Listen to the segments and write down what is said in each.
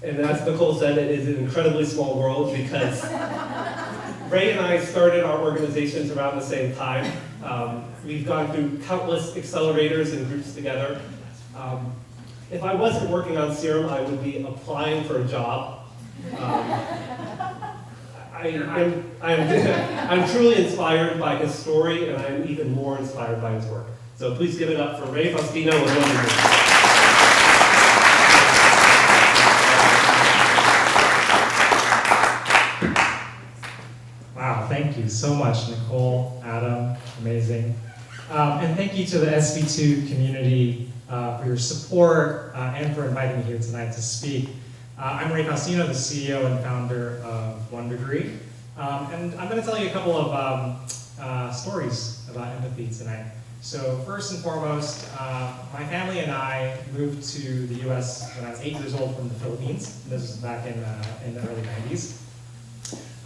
And as Nicole said, it is an incredibly small world because Ray and I started our organizations around the same time. We've gone through countless accelerators and groups together. If I wasn't working on Serum, I would be applying for a job. I'm truly inspired by his story, and I'm even more inspired by his work. So please give it up for Rey Faustino and Wendy. Wow, thank you so much, Nicole, Adam, amazing. And thank you to the SV2 community for your support and for inviting me here tonight to speak. I'm Rey Faustino, the CEO and founder of One Degree. And I'm going to tell you a couple of stories about empathy tonight. So first and foremost, my family and I moved to the US when I was 8 years old from the Philippines. This was back in the early 90s.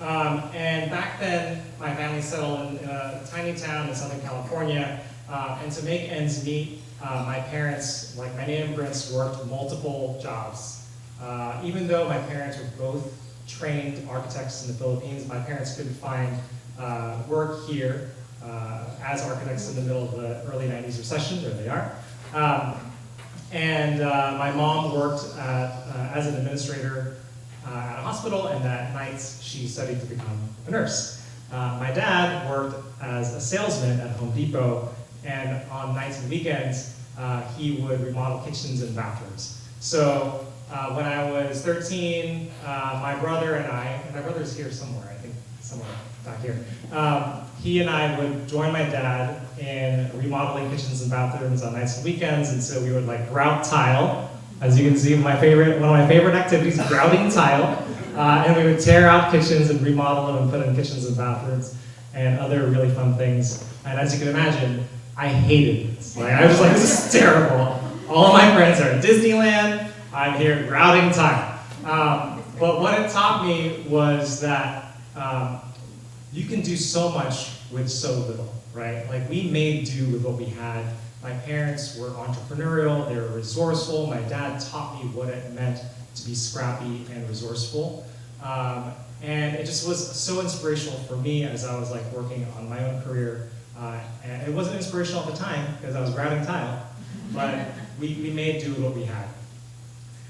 And back then, my family settled in a tiny town in Southern California. And to make ends meet, my parents, like many immigrants, worked multiple jobs. Even though my parents were both trained architects in the Philippines, my parents couldn't find work here as architects in the middle of the early 90s recession. There they are. And my mom worked as an administrator at a hospital, and at nights she studied to become a nurse. My dad worked as a salesman at Home Depot, and on nights and weekends he would remodel kitchens and bathrooms. So when I was 13, my brother and I, and my brother's here somewhere, I think somewhere back here, he and I would join my dad in remodeling kitchens and bathrooms on nights and weekends, and so we would like grout tile. As you can see, one of my favorite activities, grouting tile. And we would tear out kitchens and remodel them and put in kitchens and bathrooms and other really fun things. And as you can imagine, I hated this. Like, I was like, this is terrible. All of my friends are in Disneyland. I'm here grouting tile. But what it taught me was that you can do so much with so little, right? Like, we made do with what we had. My parents were entrepreneurial, they were resourceful. My dad taught me what it meant to be scrappy and resourceful. And it just was so inspirational for me as I was like working on my own career. And it wasn't inspirational at the time because I was grouting tile, but we made do with what we had.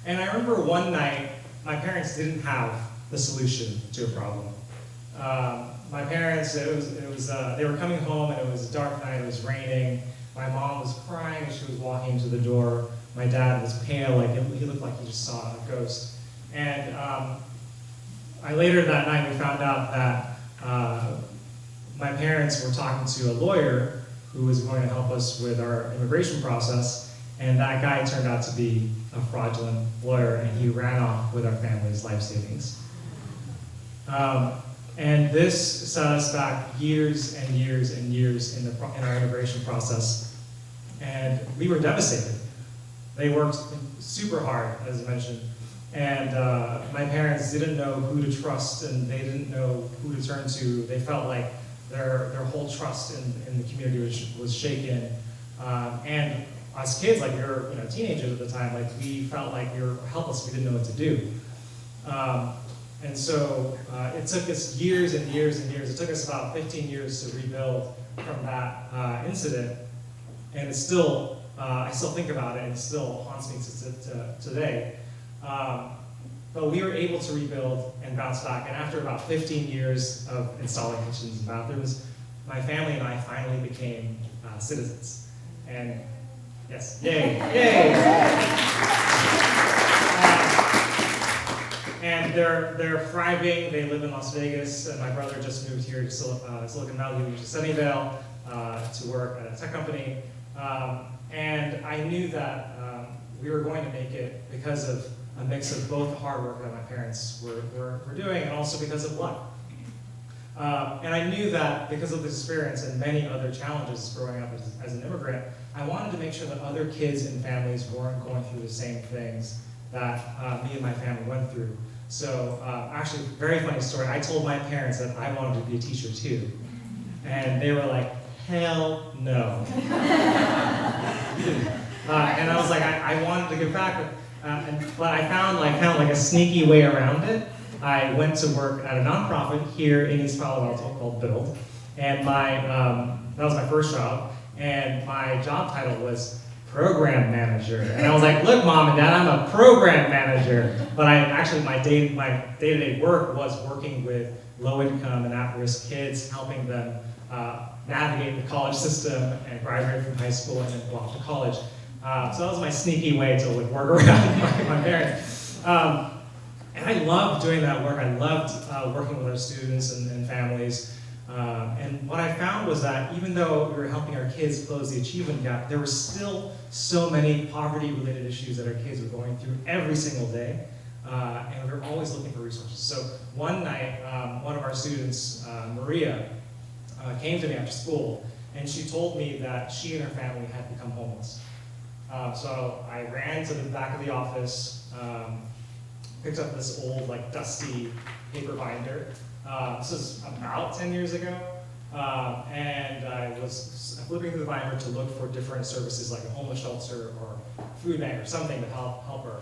And I remember one night, my parents didn't have the solution to a problem. My parents, they were coming home and it was a dark night, it was raining. My mom was crying as she was walking to the door. My dad was pale, like he looked like he just saw a ghost. And later that night we found out that my parents were talking to a lawyer who was going to help us with our immigration process, and that guy turned out to be a fraudulent lawyer, and he ran off with our family's life savings. And this set us back years and years and years in our immigration process. And we were devastated. They worked super hard, as I mentioned. And my parents didn't know who to trust, and they didn't know who to turn to. They felt like their whole trust in the community was shaken. And as kids, like we were teenagers at the time, like we felt like we were helpless, we didn't know what to do. And so it took us years and years and years. It took us about 15 years to rebuild from that incident. And it's still, I still think about it, and it still haunts me today. But we were able to rebuild and bounce back. And after about 15 years of installing kitchens and bathrooms, my family and I finally became citizens. And yes, yay, yay! And they're thriving. They live in Las Vegas, and my brother just moved here to Silicon Valley, he moved to Sunnyvale to work at a tech company. And I knew that we were going to make it because of a mix of both the hard work that my parents were doing and also because of luck. And I knew that because of this experience and many other challenges growing up as an immigrant, I wanted to make sure that other kids and families weren't going through the same things that me and my family went through. So actually, very funny story, I told my parents that I wanted to be a teacher too. And they were like, hell no. And I was like, I wanted to give back, But I found kind of a sneaky way around it. I went to work at a nonprofit here in East Palo Alto called Build, and that was my first job, and my job title was program manager. And I was like, look, Mom and Dad, I'm a program manager. But my day-to-day work was working with low-income and at-risk kids, helping them navigate the college system and graduate from high school and then go off to college. So that was my sneaky way to work around my parents. And I loved doing that work. I loved working with our students and families. And what I found was that even though we were helping our kids close the achievement gap, there were still so many poverty-related issues that our kids were going through every single day. And we were always looking for resources. So one night, one of our students, Maria, came to me after school, and she told me that she and her family had become homeless. So I ran to the back of the office, picked up this old, dusty paper binder. This was about 10 years ago, and I was flipping through the binder to look for different services like a homeless shelter or food bank or something to help her.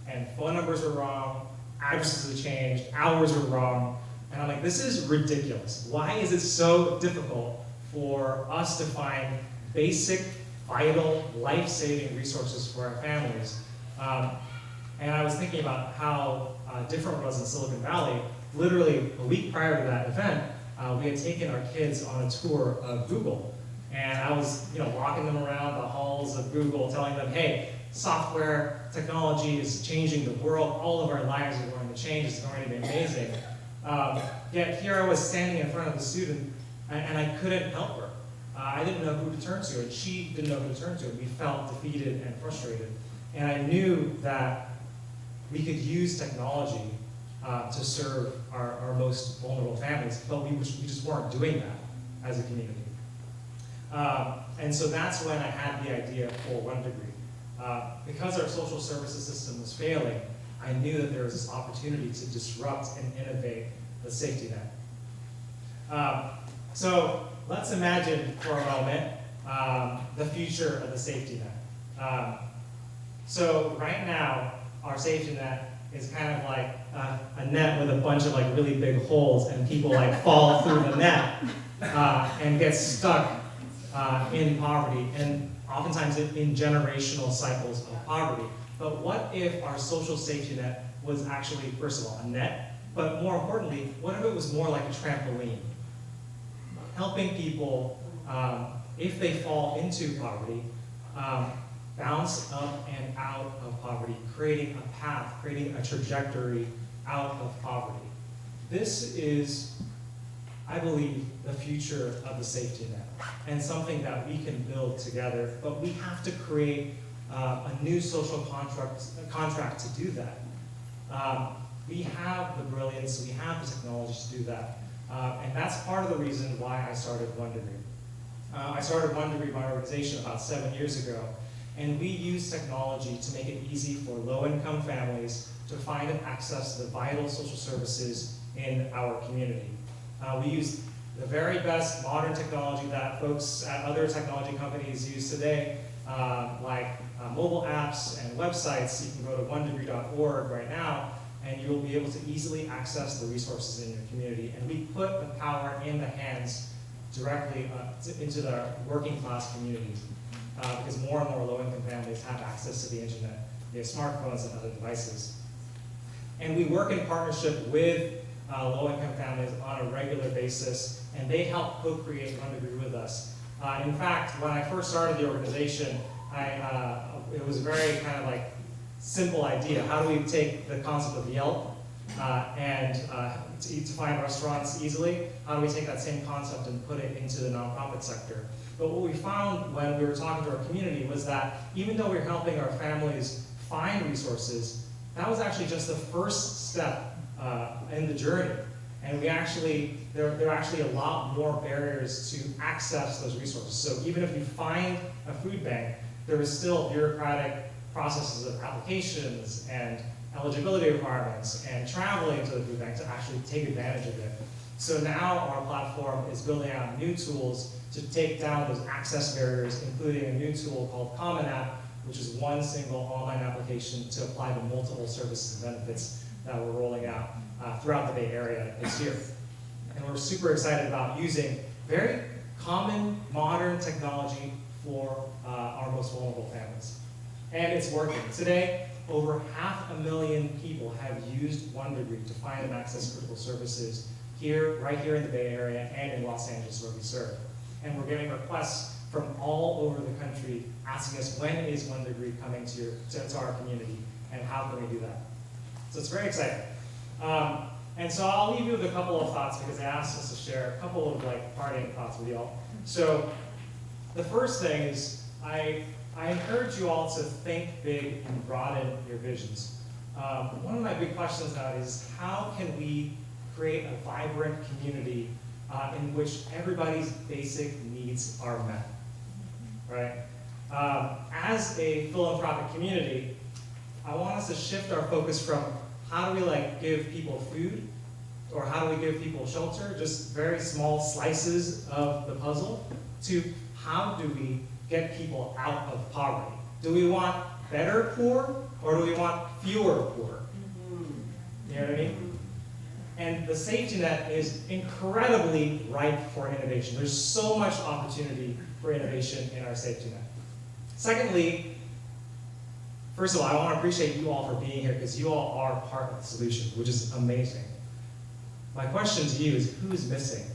And phone numbers were wrong, addresses had changed, hours were wrong, and I'm like, this is ridiculous. Why is it so difficult for us to find basic, vital, life-saving resources for our families? And I was thinking about how different it was in Silicon Valley. Literally a week prior to that event, we had taken our kids on a tour of Google. And I was walking them around the halls of Google, telling them, hey, software, technology is changing the world. All of our lives are going to change. It's going to be amazing. Yet here I was standing in front of the student, and I couldn't help her. I didn't know who to turn to, and she didn't know who to turn to. We felt defeated and frustrated. And I knew that we could use technology to serve our most vulnerable families, but we just weren't doing that as a community. And so that's when I had the idea for One Degree. Because our social services system was failing, I knew that there was this opportunity to disrupt and innovate the safety net. So let's imagine for a moment the future of the safety net. So right now, our safety net is kind of like a net with a bunch of really big holes, and people fall through the net and get stuck in poverty, and oftentimes in generational cycles of poverty. But what if our social safety net was actually, first of all, a net, but more importantly, what if it was more like a trampoline? Helping people, if they fall into poverty, bounce up and out of poverty, creating a path, creating a trajectory out of poverty. This is, I believe, the future of the safety net, and something that we can build together, but we have to create a new social contract to do that. We have the brilliance, we have the technology to do that, and that's part of the reason why I started One Degree. I started One Degree, my organization, about 7 years ago, and we use technology to make it easy for low-income families to find and access the vital social services in our community. We use the very best modern technology that folks at other technology companies use today, like mobile apps and websites. You can go to onedegree.org right now, and you'll be able to easily access the resources in your community. And we put the power in the hands directly into the working class communities, because more and more low-income families have access to the internet. They have smartphones and other devices. And we work in partnership with low-income families on a regular basis, and they help co-create One Degree with us. In fact, when I first started the organization, it was a very kind of simple idea. How do we take the concept of Yelp and to find restaurants easily? How do we take that same concept and put it into the nonprofit sector? But what we found when we were talking to our community was that even though we were helping our families find resources, that was actually just the first step in the journey. And there are actually a lot more barriers to access those resources. So even if you find a food bank, there is still bureaucratic processes of applications and eligibility requirements and traveling to the food bank to actually take advantage of it. So now our platform is building out new tools to take down those access barriers, including a new tool called Common App, which is one single online application to apply to multiple services and benefits that we're rolling out throughout the Bay Area this year. And we're super excited about using very common, modern technology for our most vulnerable families. And it's working. Today, over 500,000 people have used OneDegree to find and access critical services right here in the Bay Area and in Los Angeles where we serve. And we're getting requests from all over the country asking us, when is OneDegree coming to our community and how can we do that? So it's very exciting. And so I'll leave you with a couple of thoughts because they asked us to share a couple of parting thoughts with y'all. So the first thing is I encourage you all to think big and broaden your visions. One of my big questions now is how can we create a vibrant community in which everybody's basic needs are met, right? As a philanthropic community, I want us to shift our focus from how do we give people food or how do we give people shelter, just very small slices of the puzzle, to how do we get people out of poverty? Do we want better poor or do we want fewer poor? You know what I mean? And the safety net is incredibly ripe for innovation. There's so much opportunity for innovation in our safety net. Secondly, first of all, I want to appreciate you all for being here because you all are part of the solution, which is amazing. My question to you is, who's missing?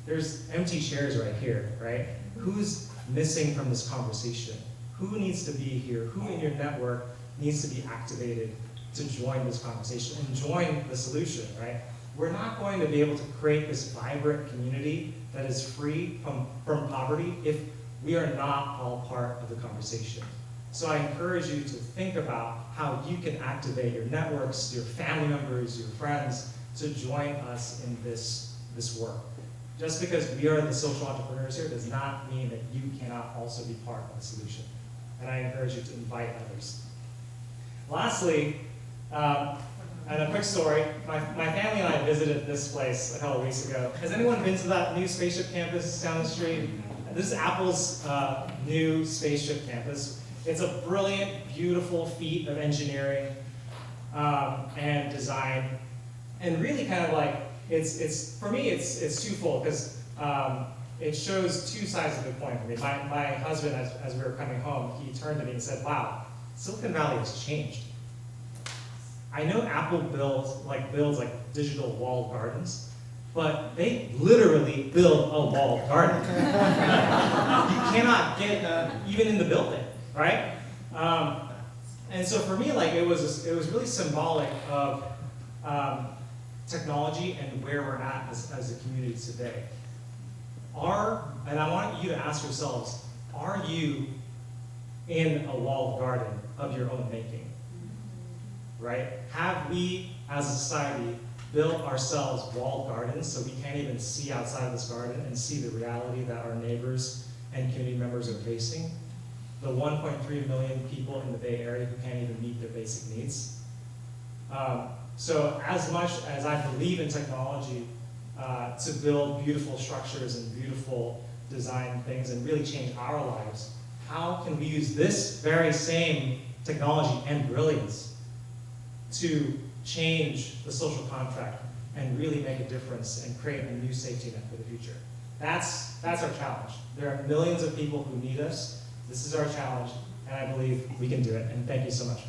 There's empty chairs right here, right? Who's missing from this conversation? Who needs to be here? Who in your network needs to be activated to join this conversation and join the solution, right? We're not going to be able to create this vibrant community that is free from poverty if we are not all part of the conversation. So I encourage you to think about how you can activate your networks, your family members, your friends, to join us in this work. Just because we are the social entrepreneurs here does not mean that you cannot also be part of the solution. And I encourage you to invite others. Lastly, and a quick story, my family and I visited this place a couple of weeks ago. Has anyone been to that new spaceship campus down the street? This is Apple's new spaceship campus. It's a brilliant, beautiful feat of engineering and design. And really kind of for me, it's twofold because it shows two sides of the coin for me. My husband, as we were coming home, he turned to me and said, wow, Silicon Valley has changed. I know Apple builds digital walled gardens, but they literally build a walled garden. You cannot get even in the building, right? And so for me, it was really symbolic of technology and where we're at as a community today. And I want you to ask yourselves, are you in a walled garden of your own making? Right? Have we, as a society, built ourselves walled gardens so we can't even see outside of this garden and see the reality that our neighbors and community members are facing? The 1.3 million people in the Bay Area who can't even meet their basic needs. So as much as I believe in technology to build beautiful structures and beautiful design things and really change our lives, how can we use this very same technology and brilliance to change the social contract and really make a difference and create a new safety net for the future? That's our challenge. There are millions of people who need us. This is our challenge, and I believe we can do it. And thank you so much.